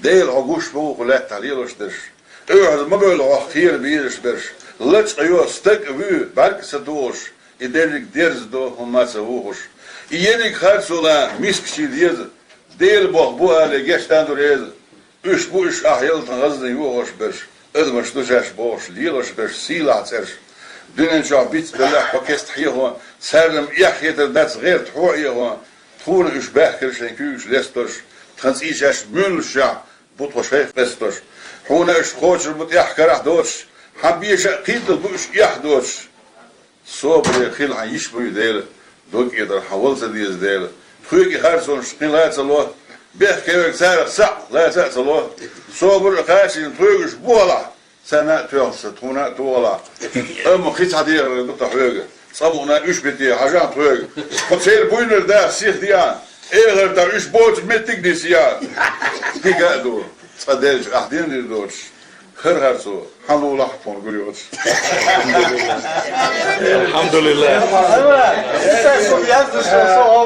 Değil aguş bu kulet talilosdur. Öğüz ma böyle ahir birişdir. Lıç ayo stek vü belki doğuş. İdelik derz do olmazsa vuhuş. İyelik her sola miskçi diyez. Değil bu hale geçten durez. Üç bu üç ahyaltan gazdı vuhuş bir. Ödmüş düşeş boş. Liloş bir silah ter. Dünen şah bit billah pakest hiyo. Serlim ihyeter dats gayr tuhiyo. Tuğun üç behkirşen küç lestor. Transijaş mülşa. بوت وشيخ بستوش هنا اش خوش بوت يحكر احدوش حبيش قيد بوش يحدوش صبر خيل عيش بو يدير دوك يدر حول سديز دير خويك هارسون شقين لا يتصلوه بيح كيوك سارق سع لا يتصلوه صبر قاشين خويك بولا سنة توغس تونا تولا اما خيت حدير دكتور خويك صابونا اش بيتي حاجان خويك فتشير بوينر دا سيخ ديان ايه daar is boot met ik dit jaar. Die gaat door. Tsadej ahdien die door. Her zo. Hallo van guriot. Alhamdulillah. Alhamdulillah.